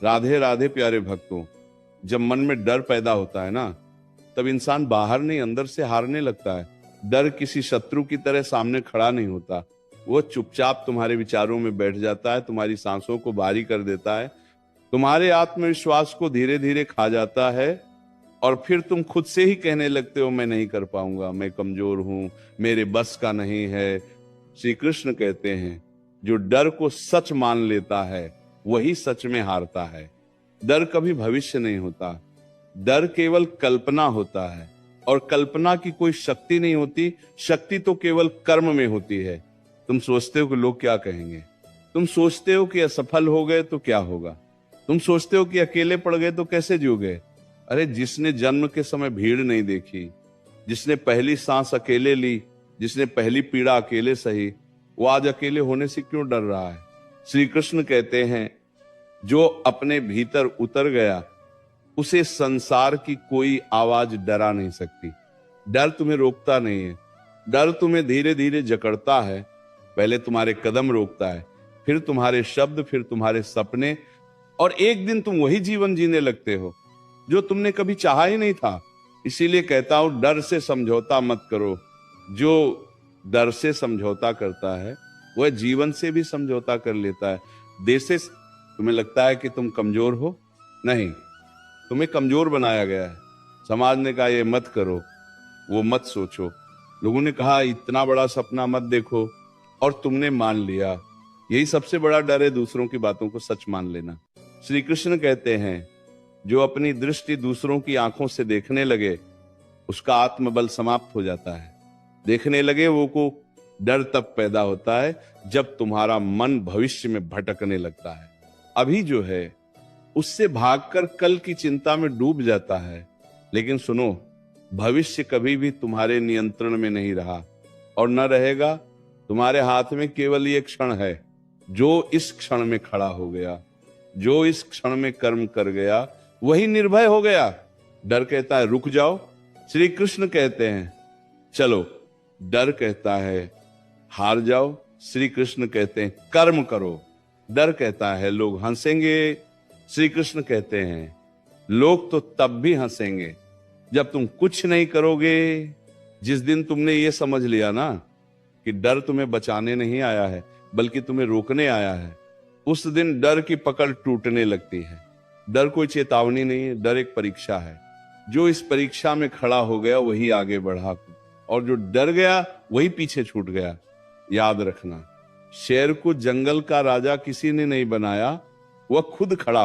राधे राधे प्यारे भक्तों। जब मन में डर पैदा होता है ना, तब इंसान बाहर नहीं अंदर से हारने लगता है। डर किसी शत्रु की तरह सामने खड़ा नहीं होता, वो चुपचाप तुम्हारे विचारों में बैठ जाता है, तुम्हारी सांसों को भारी कर देता है, तुम्हारे आत्मविश्वास को धीरे धीरे खा जाता है। और फिर तुम खुद से ही कहने लगते हो, मैं नहीं कर पाऊंगा, मैं कमजोर हूं, मेरे बस का नहीं है। श्री कृष्ण कहते हैं, जो डर को सच मान लेता है वही सच में हारता है। डर कभी भविष्य नहीं होता, डर केवल कल्पना होता है, और कल्पना की कोई शक्ति नहीं होती, शक्ति तो केवल कर्म में होती है। तुम सोचते हो कि लोग क्या कहेंगे, तुम सोचते हो कि असफल हो गए तो क्या होगा, तुम सोचते हो कि अकेले पड़ गए तो कैसे जियोगे। अरे जिसने जन्म के समय भीड़ नहीं देखी, जिसने पहली सांस अकेले ली, जिसने पहली पीड़ा अकेले सही, वो आज अकेले होने से क्यों डर रहा है। श्री कृष्ण कहते हैं, जो अपने भीतर उतर गया उसे संसार की कोई आवाज डरा नहीं सकती। डर तुम्हें रोकता नहीं है, डर तुम्हें धीरे धीरे जकड़ता है। पहले तुम्हारे कदम रोकता है, फिर तुम्हारे शब्द, फिर तुम्हारे सपने, और एक दिन तुम वही जीवन जीने लगते हो जो तुमने कभी चाहा ही नहीं था। इसीलिए कहता हूं, डर से समझौता मत करो। जो डर से समझौता करता है वह जीवन से भी समझौता कर लेता है। जैसे तुम्हें लगता है कि तुम कमजोर हो, नहीं, तुम्हें कमजोर बनाया गया है। समाज ने कहा ये मत करो, वो मत सोचो, लोगों ने कहा इतना बड़ा सपना मत देखो, और तुमने मान लिया। यही सबसे बड़ा डर है, दूसरों की बातों को सच मान लेना। श्री कृष्ण कहते हैं, जो अपनी दृष्टि दूसरों की आंखों से देखने लगे उसका आत्मबल समाप्त हो जाता है। देखने लगे वो को डर तब पैदा होता है जब तुम्हारा मन भविष्य में भटकने लगता है। अभी जो है उससे भागकर कल की चिंता में डूब जाता है। लेकिन सुनो, भविष्य कभी भी तुम्हारे नियंत्रण में नहीं रहा और न रहेगा। तुम्हारे हाथ में केवल ये क्षण है। जो इस क्षण में खड़ा हो गया, जो इस क्षण में कर्म कर गया, वही निर्भय हो गया। डर कहता है रुक जाओ, श्री कृष्ण कहते हैं चलो। डर कहता है हार जाओ, श्री कृष्ण कहते हैं कर्म करो। डर कहता है लोग हंसेंगे, श्री कृष्ण कहते हैं लोग तो तब भी हंसेंगे जब तुम कुछ नहीं करोगे। जिस दिन तुमने ये समझ लिया ना कि डर तुम्हें बचाने नहीं आया है बल्कि तुम्हें रोकने आया है, उस दिन डर की पकड़ टूटने लगती है। डर कोई चेतावनी नहीं है, डर एक परीक्षा है। जो इस परीक्षा में खड़ा हो गया वही आगे बढ़ा, और जो डर गया वही पीछे छूट गया। याद रखना, शेर को जंगल का राजा किसी ने नहीं बनाया, वह खुद खड़ा